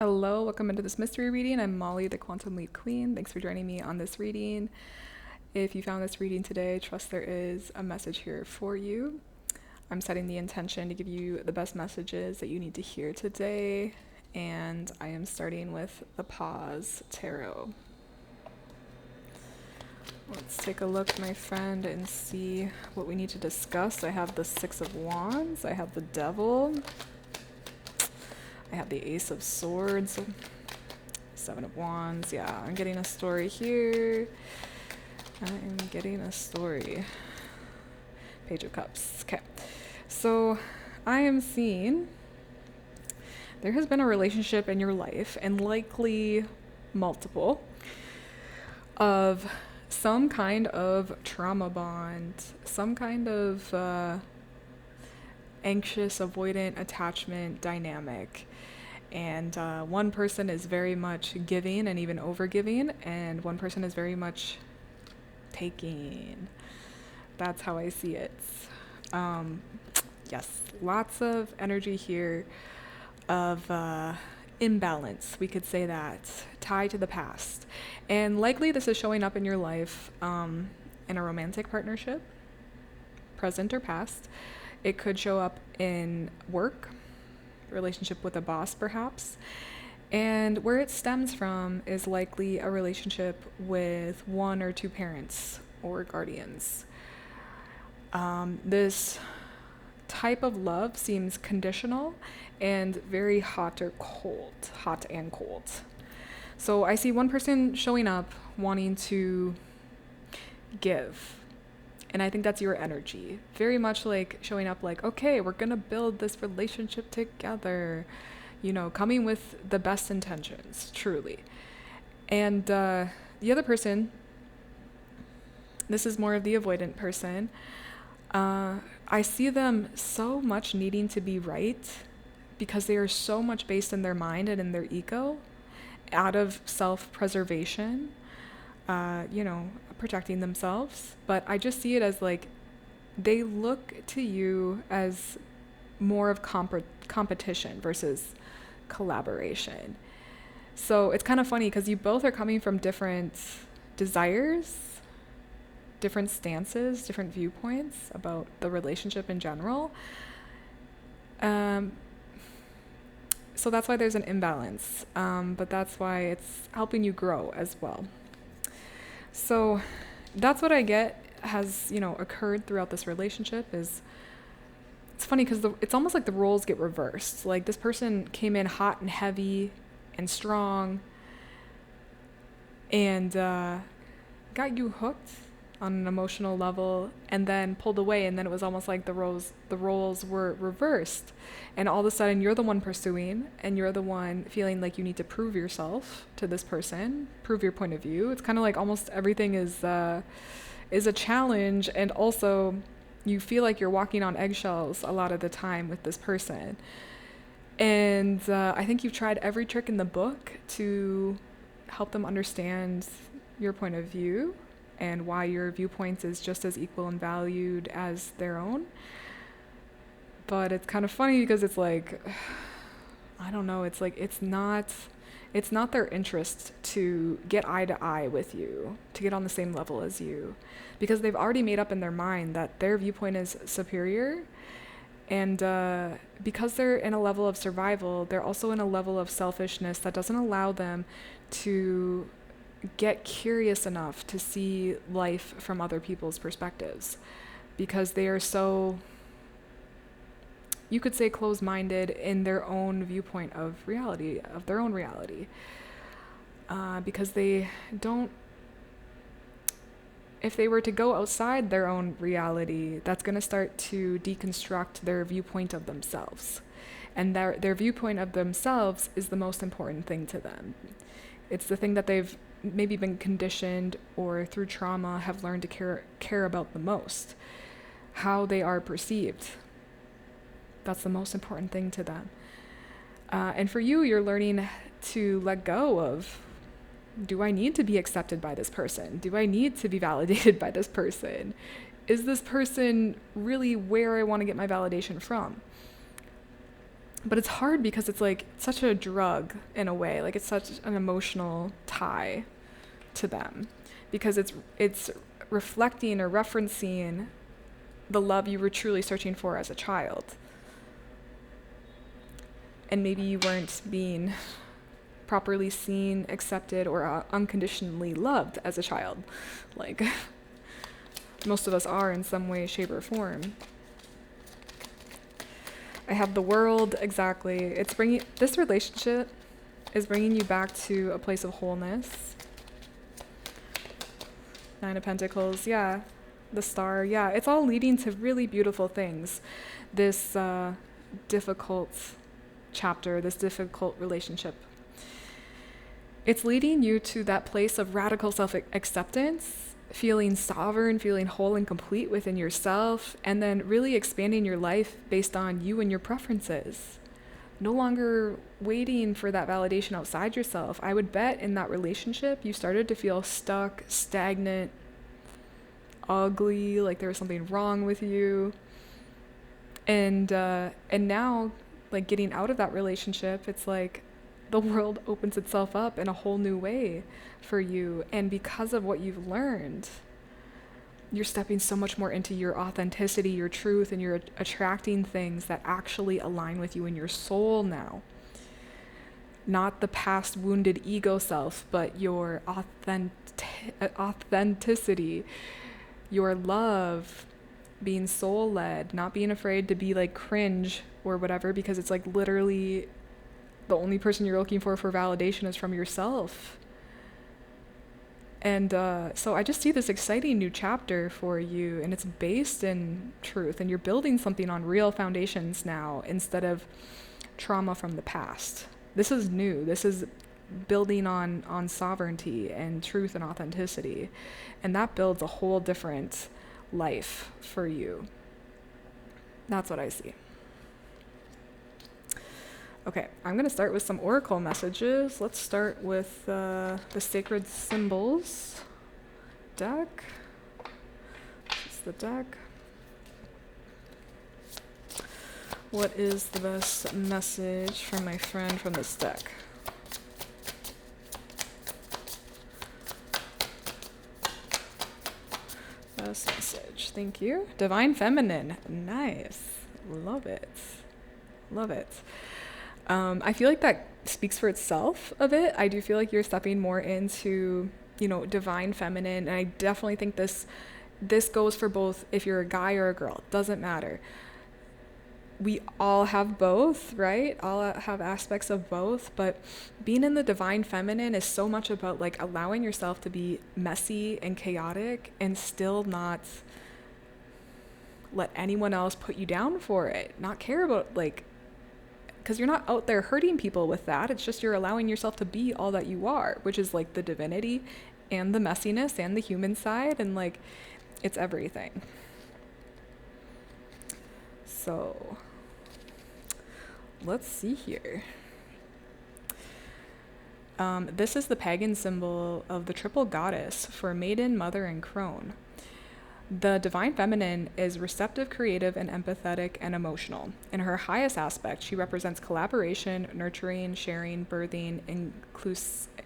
Hello, welcome into this mystery reading. I'm Molly, the QuantumLeapQueen. Thanks for joining me on this reading. If you found this reading today, trust there is a message here for you. I'm setting the intention to give you the best messages that you need to hear today, and I am starting with the Pause Tarot. Let's take a look, my friend, and see what we need to discuss. I have the Six of Wands, I have the Devil, I have the Ace of Swords, Seven of Wands. Yeah, I'm getting a story here. I am getting a story. Page of Cups. Okay. So I am seeing there has been a relationship in your life, and likely multiple, of some kind of trauma bond, some kind of anxious, avoidant attachment dynamic. And one person is very much giving and even overgiving, and one person is very much taking. That's how I see it. Yes, lots of energy here of imbalance, we could say that, tied to the past. And likely this is showing up in your life in a romantic partnership, present or past. It could show up in work, relationship with a boss perhaps, and where it stems from is likely a relationship with one or two parents or guardians. This type of love seems conditional and very hot and cold. So I see one person showing up wanting to give. And I think that's your energy. Very much like showing up like, okay, we're going to build this relationship together. You know, coming with the best intentions, truly. And the other person, this is more of the avoidant person. I see them so much needing to be right because they are so much based in their mind and in their ego, out of self-preservation. Protecting themselves. But I just see it as like they look to you as more of competition versus collaboration. So it's kind of funny because you both are coming from different desires, different stances, different viewpoints about the relationship in general. So that's why there's an imbalance. But that's why it's helping you grow as well. So that's what I get has, occurred throughout this relationship. It's funny because it's almost like the roles get reversed. Like this person came in hot and heavy and strong and got you hooked on an emotional level and then pulled away, and then it was almost like the roles were reversed, and all of a sudden you're the one pursuing and you're the one feeling like you need to prove yourself to this person, prove your point of view. It's kind of like almost everything is a challenge, and also you feel like you're walking on eggshells a lot of the time with this person. And I think you've tried every trick in the book to help them understand your point of view and why your viewpoints is just as equal and valued as their own. But it's kind of funny because it's like, I don't know, it's like it's not their interest to get eye to eye with you, to get on the same level as you, because they've already made up in their mind that their viewpoint is superior. And because they're in a level of survival, they're also in a level of selfishness that doesn't allow them to get curious enough to see life from other people's perspectives, because they are so, you could say, closed-minded in their own viewpoint of reality, of their own reality, because they don't, if they were to go outside their own reality, that's going to start to deconstruct their viewpoint of themselves, and their viewpoint of themselves is the most important thing to them. It's the thing that they've maybe been conditioned or through trauma have learned to care about the most. How they are perceived. That's the most important thing to them. And for you, you're learning to let go of, do I need to be accepted by this person? Do I need to be validated by this person? Is this person really where I want to get my validation from? But it's hard because it's like such a drug in a way. Like it's such an emotional tie to them, because it's reflecting or referencing the love you were truly searching for as a child. And maybe you weren't being properly seen, accepted, or unconditionally loved as a child. Like most of us are in some way, shape, or form. I have the World, exactly. This relationship is bringing you back to a place of wholeness. Nine of Pentacles, yeah. The Star, yeah. It's all leading to really beautiful things. This difficult chapter, this difficult relationship. It's leading you to that place of radical self-acceptance, feeling sovereign, feeling whole and complete within yourself, and then really expanding your life based on you and your preferences. No longer waiting for that validation outside yourself. I would bet in that relationship you started to feel stuck, stagnant, ugly, like there was something wrong with you. And now, like getting out of that relationship, it's like the world opens itself up in a whole new way for you. And because of what you've learned, you're stepping so much more into your authenticity, your truth, and you're attracting things that actually align with you in your soul now. Not the past wounded ego self, but your authenticity, your love, being soul-led, not being afraid to be like cringe or whatever, because it's like literally the only person you're looking for validation is from yourself. And so I just see this exciting new chapter for you, and it's based in truth, and you're building something on real foundations now instead of trauma from the past. This is new. This is building on sovereignty and truth and authenticity, and that builds a whole different life for you. That's what I see. Okay, I'm going to start with some oracle messages. Let's start with the Sacred Symbols deck. This is the deck. What is the best message from my friend from this deck? Best message. Thank you. Divine Feminine. Nice. Love it. Love it. I feel like that speaks for itself a bit. I do feel like you're stepping more into, divine feminine. And I definitely think this goes for both if you're a guy or a girl. Doesn't matter. We all have both, right? All have aspects of both. But being in the divine feminine is so much about like allowing yourself to be messy and chaotic and still not let anyone else put you down for it. Not care about because you're not out there hurting people with that. It's just you're allowing yourself to be all that you are, which is like the divinity and the messiness and the human side, and like it's everything. So let's see here. This is the pagan symbol of the triple goddess for maiden, mother, and crone. The divine feminine is receptive, creative, and empathetic and emotional. In her highest aspect, she represents collaboration, nurturing, sharing, birthing,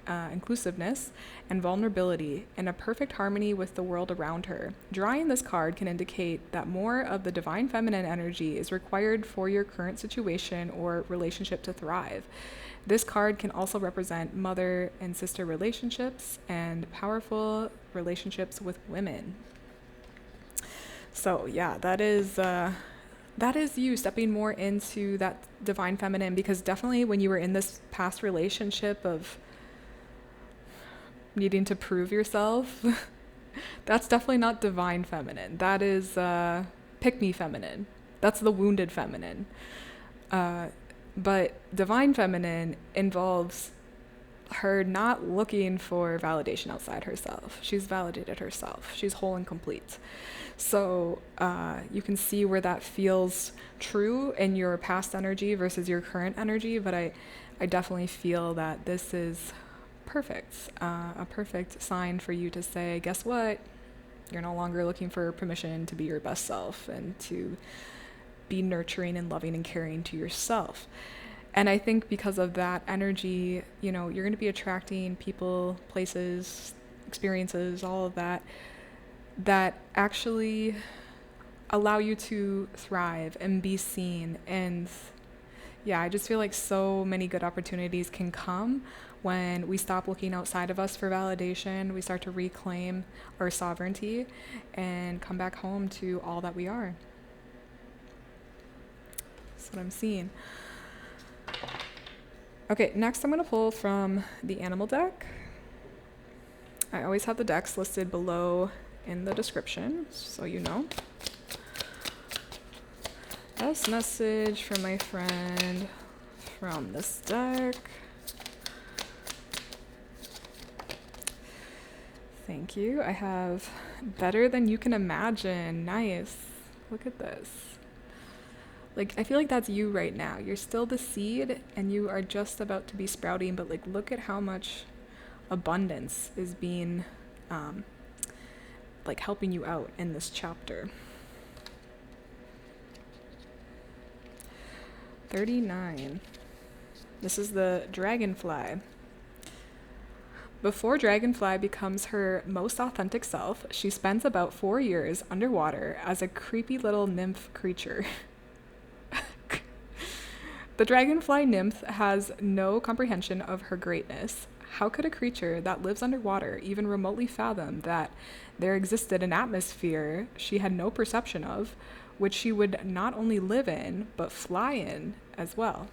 inclusiveness, and vulnerability in a perfect harmony with the world around her. Drawing this card can indicate that more of the divine feminine energy is required for your current situation or relationship to thrive. This card can also represent mother and sister relationships and powerful relationships with women. So yeah, that is you stepping more into that divine feminine, because definitely when you were in this past relationship of needing to prove yourself, that's definitely not divine feminine. That is pick-me feminine. That's the wounded feminine. But divine feminine involves her not looking for validation outside herself. She's validated herself. She's whole and complete. So you can see where that feels true in your past energy versus your current energy, but I definitely feel that this is perfect, a perfect sign for you to say, guess what? You're no longer looking for permission to be your best self and to be nurturing and loving and caring to yourself. And I think because of that energy, you're going to be attracting people, places, experiences, all of that, that actually allow you to thrive and be seen. And yeah, I just feel like so many good opportunities can come when we stop looking outside of us for validation. We start to reclaim our sovereignty and come back home to all that we are. That's what I'm seeing. Okay, next I'm going to pull from the animal deck. I always have the decks listed below in the description, so you know. Best message for my friend from this deck. Thank you. I have better than you can imagine. Nice. Look at this. Like, I feel like that's you right now. You're still the seed and you are just about to be sprouting, but like, look at how much abundance is being, like, helping you out in this chapter. 39. This is the dragonfly. Before Dragonfly becomes her most authentic self, she spends about 4 years underwater as a creepy little nymph creature. The dragonfly nymph has no comprehension of her greatness. How could a creature that lives underwater even remotely fathom that there existed an atmosphere she had no perception of, which she would not only live in, but fly in as well?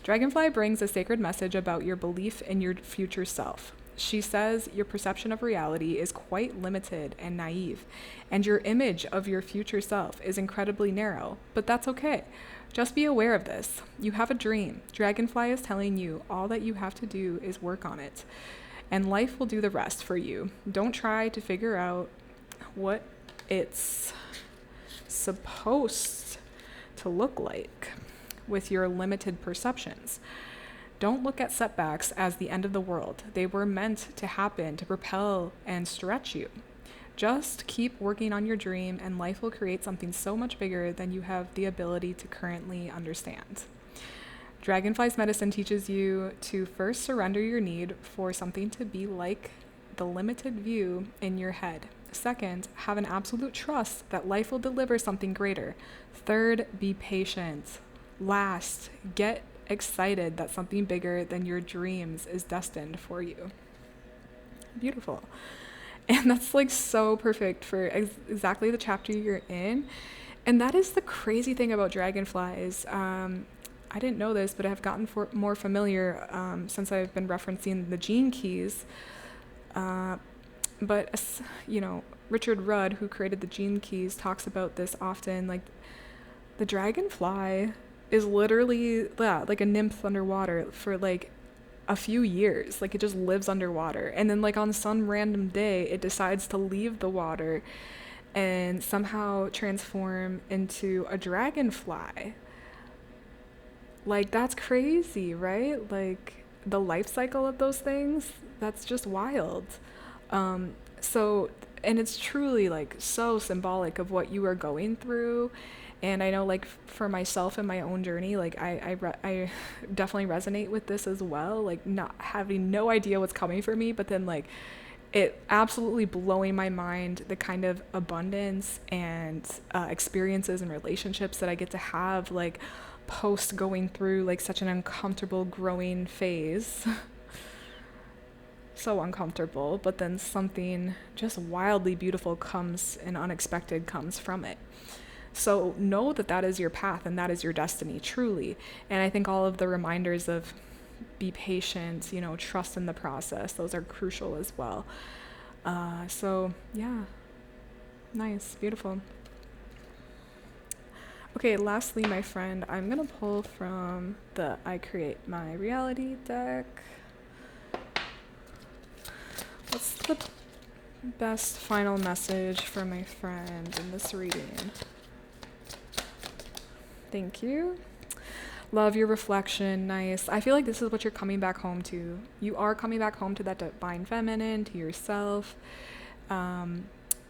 Dragonfly brings a sacred message about your belief in your future self. She says your perception of reality is quite limited and naive, and your image of your future self is incredibly narrow, but that's okay. Just be aware of this. You have a dream. Dragonfly is telling you all that you have to do is work on it, and life will do the rest for you. Don't try to figure out what it's supposed to look like with your limited perceptions. Don't look at setbacks as the end of the world. They were meant to happen to propel and stretch you. Just keep working on your dream and life will create something so much bigger than you have the ability to currently understand. Dragonfly's medicine teaches you to first surrender your need for something to be like the limited view in your head. Second, have an absolute trust that life will deliver something greater. Third, be patient. Last, get excited that something bigger than your dreams is destined for you. Beautiful. And that's like so perfect for exactly the chapter you're in. And that is the crazy thing about dragonflies. I didn't know this, but I've gotten more familiar since I've been referencing the gene keys. But Richard Rudd, who created the gene keys, talks about this often. Like, the dragonfly is literally like a nymph underwater for like a few years. Like, it just lives underwater, and then like on some random day it decides to leave the water and somehow transform into a dragonfly. Like, that's crazy, right? Like, the life cycle of those things, that's just wild. And it's truly like so symbolic of what you are going through. And I know, like, for myself in my own journey, like, I definitely resonate with this as well, like, not having no idea what's coming for me, but then like it absolutely blowing my mind, the kind of abundance and experiences and relationships that I get to have, like, post going through like such an uncomfortable growing phase. So uncomfortable, but then something just wildly beautiful comes and unexpected comes from it. So know that that is your path and that is your destiny, truly. And I think all of the reminders of be patient, trust in the process, those are crucial as well. So yeah, nice, beautiful. Okay, lastly, my friend, I'm gonna pull from the I Create My Reality deck. What's the best final message for my friend in this reading? Thank you. Love your reflection. Nice. I feel like this is what you're coming back home to. You are coming back home to that divine feminine, to yourself.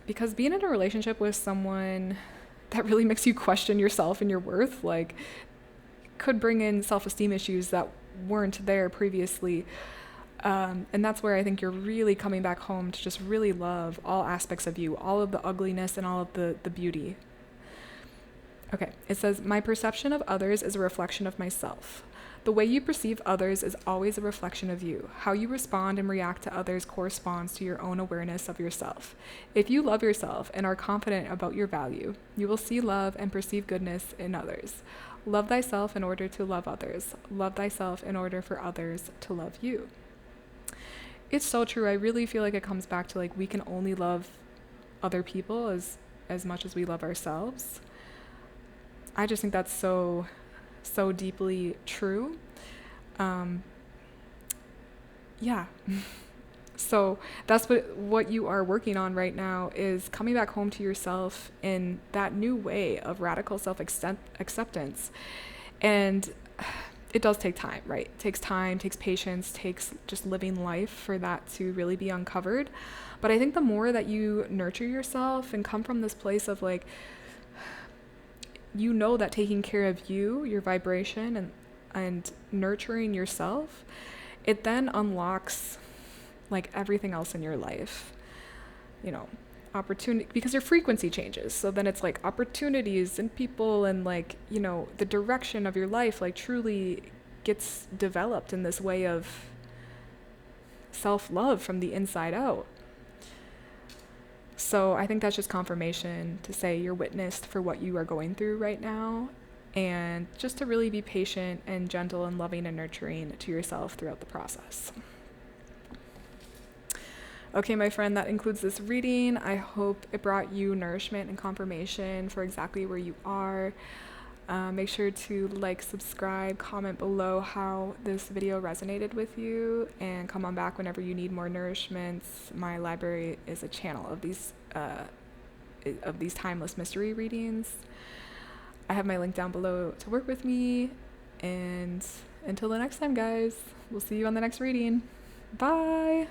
Because being in a relationship with someone, that really makes you question yourself and your worth, like could bring in self-esteem issues that weren't there previously. And that's where I think you're really coming back home to just really love all aspects of you, all of the ugliness and all of the beauty. Okay, it says, my perception of others is a reflection of myself. The way you perceive others is always a reflection of you. How you respond and react to others corresponds to your own awareness of yourself. If you love yourself and are confident about your value, you will see love and perceive goodness in others. Love thyself in order to love others. Love thyself in order for others to love you. It's so true. I really feel like it comes back to like we can only love other people as much as we love ourselves. I just think that's so deeply true. Yeah. So that's what you are working on right now, is coming back home to yourself in that new way of radical self-acceptance. And it does take time, right? It takes time, takes patience, takes just living life for that to really be uncovered. But I think the more that you nurture yourself and come from this place of like, you know, that taking care of you, your vibration, and nurturing yourself, it then unlocks like everything else in your life, you know, opportunity, because your frequency changes. So then it's like opportunities and people and like, you know, the direction of your life like truly gets developed in this way of self-love from the inside out. So I think that's just confirmation to say you're witnessed for what you are going through right now, and just to really be patient and gentle and loving and nurturing to yourself throughout the process. Okay, my friend, that includes this reading. I hope it brought you nourishment and confirmation for exactly where you are. Make sure to like, subscribe, comment below how this video resonated with you, and come on back whenever you need more nourishments. My library is a channel of these timeless mystery readings. I have my link down below to work with me, and until the next time, guys, we'll see you on the next reading. Bye!